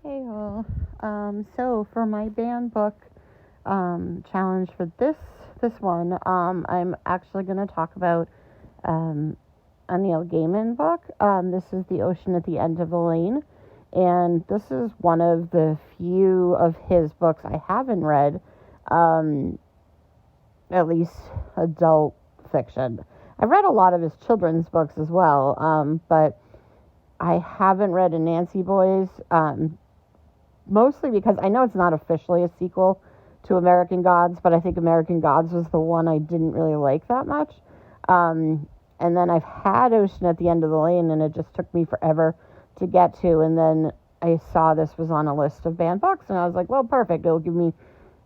Hey all. So for my banned book challenge for this one, I'm actually going to talk about a Neil Gaiman book. This is The Ocean at the End of the Lane, and this is one of the few of his books I haven't read, at least adult fiction. I've read a lot of his children's books as well, but I haven't read a Nancy Boys. Mostly because I know it's not officially a sequel to American Gods, but I think American Gods was the one I didn't really like that much. And then I've had Ocean at the End of the Lane, and it just took me forever to get to. And then I saw this was on a list of banned books, and I was like, well, perfect. It'll give me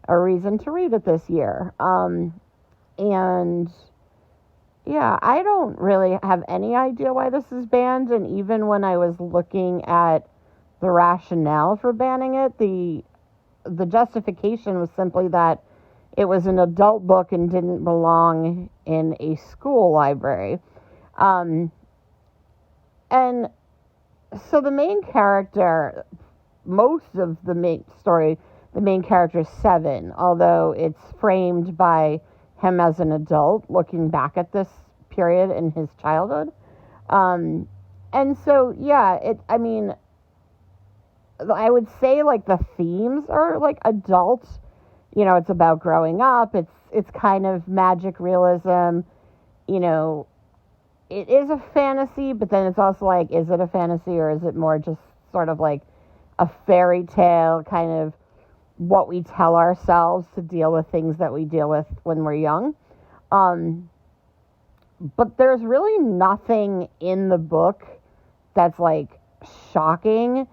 a reason to read it this year. And yeah, I don't really have any idea why this is banned. And even when I was looking at the rationale for banning it, the justification was simply that it was an adult book and didn't belong in a school library. And so the main character, most of the main story, the main character is 7, although it's framed by him as an adult looking back at this period in his childhood. And so, yeah, I would say like the themes are like adult. It's about growing up. It's kind of magic realism. It is a fantasy, but then it's also like, is it a fantasy or is it more just sort of like a fairy tale, kind of what we tell ourselves to deal with things that we deal with when we're young. But there's really nothing in the book that's like shocking.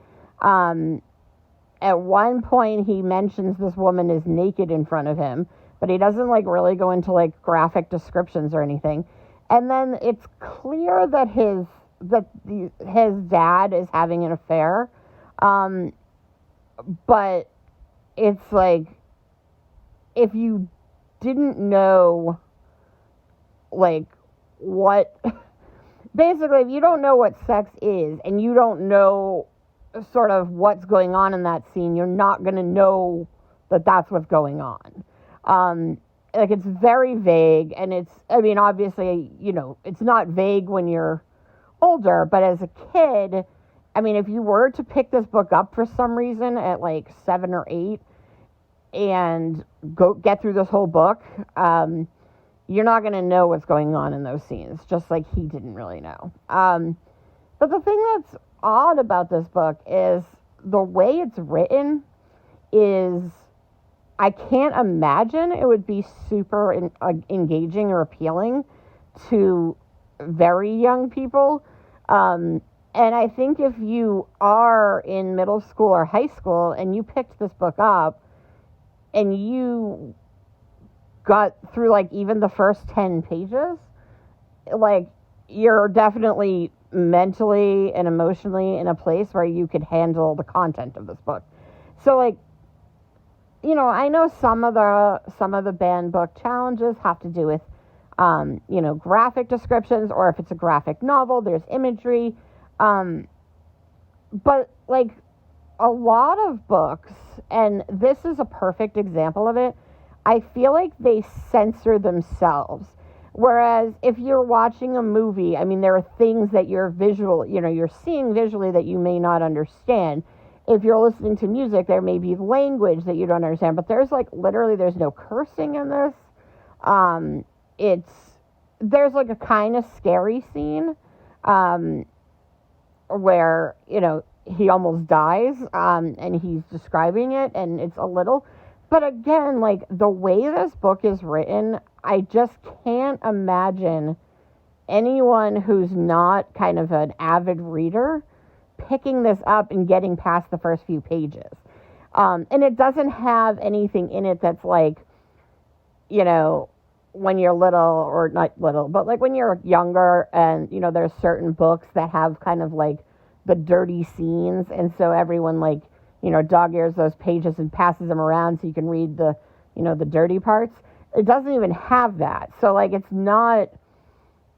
At one point he mentions this woman is naked in front of him, but he doesn't like really go into like graphic descriptions or anything. And then it's clear that his dad is having an affair. But it's like, if you didn't know like what basically, if you don't know what sex is and you don't know sort of what's going on in that scene, you're not going to know that that's what's going on. Like, it's very vague, and obviously, it's not vague when you're older, but as a kid, if you were to pick this book up for some reason at like 7 or 8 and go get through this whole book, you're not going to know what's going on in those scenes, just like he didn't really know. But the thing that's odd about this book is the way it's written is, I can't imagine it would be super engaging or appealing to very young people. And I think if you are in middle school or high school and you picked this book up and you got through like even the first 10 pages, like, you're definitely mentally and emotionally in a place where you could handle the content of this book. So like, I know some of the banned book challenges have to do with graphic descriptions, or if it's a graphic novel, there's imagery. But like a lot of books, and this is a perfect example of it, I feel like they censor themselves. Whereas if you're watching a movie, there are things that you're seeing visually that you may not understand. If you're listening to music, there may be language that you don't understand, but there's like literally there's no cursing in this. There's like a kind of scary scene, where, he almost dies, and he's describing it, and it's a little, but again, like, the way this book is written, I just can't imagine anyone who's not kind of an avid reader picking this up and getting past the first few pages. And it doesn't have anything in it that's like, when you're little, or not little, but like when you're younger, and, there's certain books that have kind of like the dirty scenes, and so everyone like, dog ears those pages and passes them around so you can read the, the dirty parts. It doesn't even have that. So like, it's not,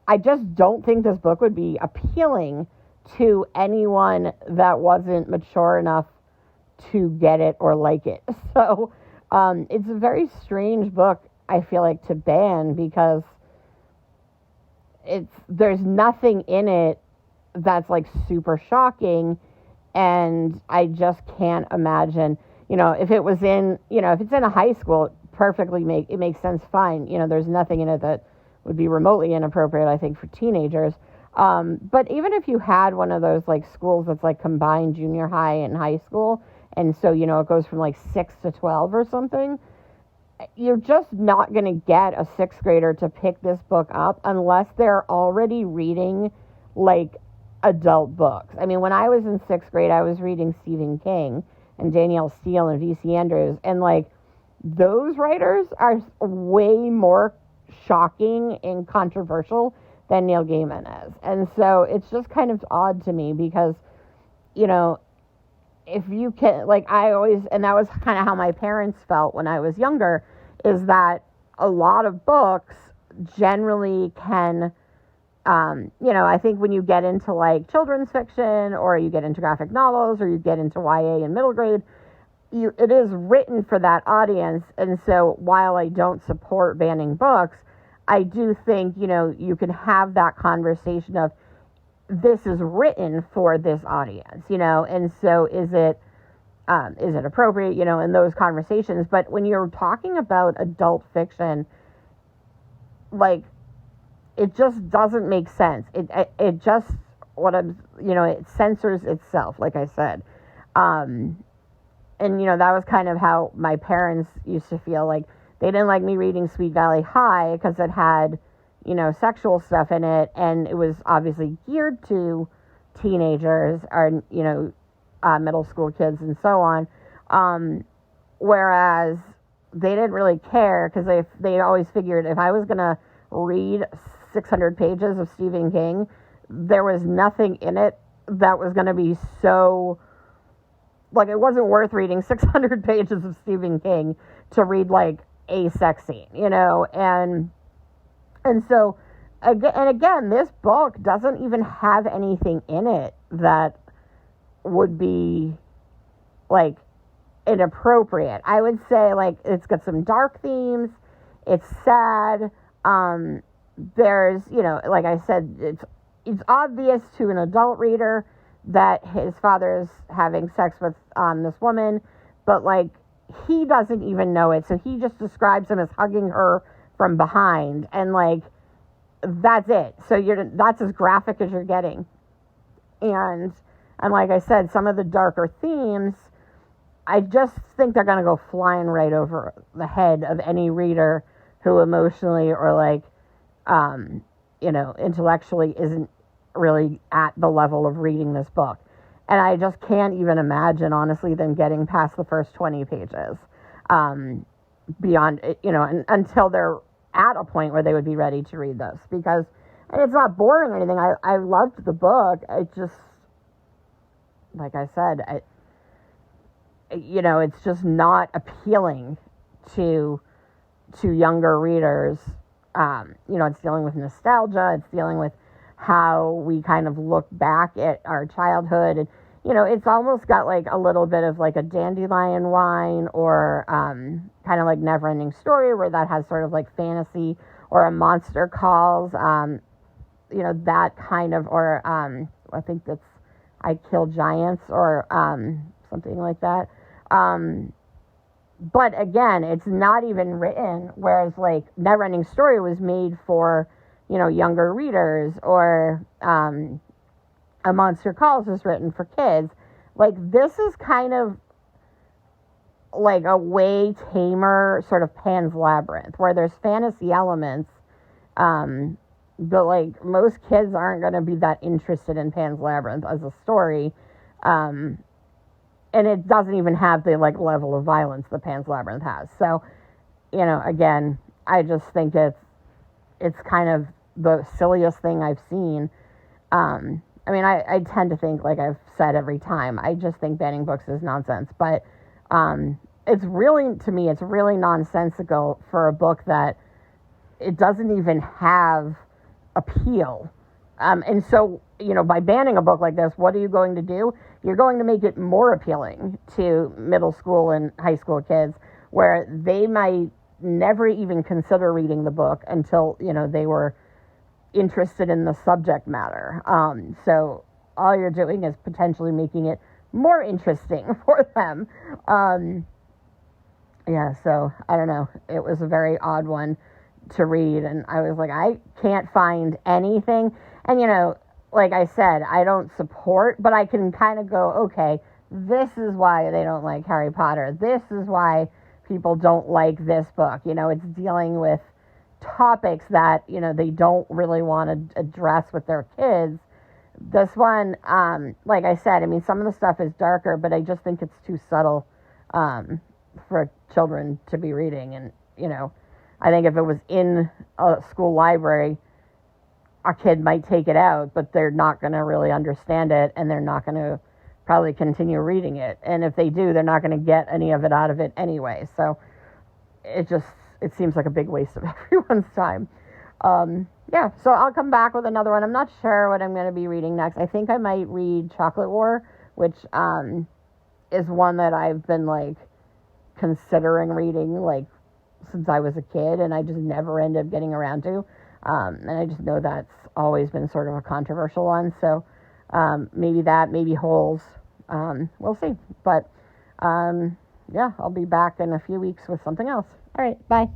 I just don't think this book would be appealing to anyone that wasn't mature enough to get it or like it. So it's a very strange book, I feel like, to ban, because there's nothing in it that's like super shocking, and I just can't imagine, if it was in, if it's in a high school, it makes sense, fine. There's nothing in it that would be remotely inappropriate, I think, for teenagers. But even if you had one of those like schools that's like combined junior high and high school, and so, it goes from like 6 to 12 or something, you're just not going to get a sixth grader to pick this book up unless they're already reading like adult books. I mean, when I was in sixth grade, I was reading Stephen King and Danielle Steele and V.C. Andrews, and like those writers are way more shocking and controversial than Neil Gaiman is. And so it's just kind of odd to me because, if you can, like, and that was kind of how my parents felt when I was younger, is that a lot of books generally can, I think when you get into like children's fiction, or you get into graphic novels, or you get into YA in middle grade, it is written for that audience. And so while I don't support banning books, I do think, you can have that conversation of, this is written for this audience, and so is it appropriate, in those conversations. But when you're talking about adult fiction, like, it just doesn't make sense. It just, it censors itself, like I said. And, that was kind of how my parents used to feel. Like, they didn't like me reading Sweet Valley High because it had, sexual stuff in it, and it was obviously geared to teenagers or, middle school kids and so on. Whereas they didn't really care, because they always figured if I was going to read 600 pages of Stephen King, there was nothing in it that was going to be so, like, it wasn't worth reading 600 pages of Stephen King to read like a sex scene, and so, again, this book doesn't even have anything in it that would be, like, inappropriate. I would say, like, it's got some dark themes. It's sad. There's, like I said, it's obvious to an adult reader that his father is having sex with this woman, but, like, he doesn't even know it, so he just describes him as hugging her from behind, and like that's it. So that's as graphic as you're getting. And like I said, some of the darker themes, I just think they're going to go flying right over the head of any reader who emotionally or like intellectually isn't really at the level of reading this book. And I just can't even imagine, honestly, them getting past the first 20 pages. Beyond, until they're at a point where they would be ready to read this. Because, and it's not boring or anything, I loved the book. It just, like I said, it's just not appealing to younger readers. It's dealing with nostalgia, it's dealing with how we kind of look back at our childhood, and it's almost got like a little bit of like a Dandelion Wine, or kind of like Neverending Story, where that has sort of like fantasy, or a Monster Calls, that kind of, or I think that's I Kill Giants, or something like that. But again, it's not even written, whereas like Neverending Story was made for younger readers, or A Monster Calls is written for kids. Like, this is kind of like a way tamer sort of Pan's Labyrinth, where there's fantasy elements, but like most kids aren't going to be that interested in Pan's Labyrinth as a story, and it doesn't even have the like level of violence that Pan's Labyrinth has. So, again, I just think it's kind of the silliest thing I've seen. I mean, I tend to think, like I've said every time, I just think banning books is nonsense. But it's really, to me, it's really nonsensical for a book that it doesn't even have appeal And so, by banning a book like this, what are you going to do? You're going to make it more appealing to middle school and high school kids, where they might never even consider reading the book until, they were interested in the subject matter. So all you're doing is potentially making it more interesting for them. Yeah, so I don't know. It was a very odd one to read, and I was like, I can't find anything. And, like I said, I don't support, but I can kind of go, okay, this is why they don't like Harry Potter. This is why people don't like this book. It's dealing with topics that, they don't really want to address with their kids. This one, like I said, I mean, some of the stuff is darker, but I just think it's too subtle for children to be reading. And, I think if it was in a school library, a kid might take it out, but they're not going to really understand it, and they're not going to probably continue reading it. And if they do, they're not going to get any of it out of it anyway. So it seems like a big waste of everyone's time. Yeah, so I'll come back with another one. I'm not sure what I'm going to be reading next. I think I might read Chocolate War, which is one that I've been, like, considering reading, like, since I was a kid, and I just never end up getting around to. And I just know that's always been sort of a controversial one. So maybe that, maybe Holes. We'll see. But, yeah, I'll be back in a few weeks with something else. All right, bye.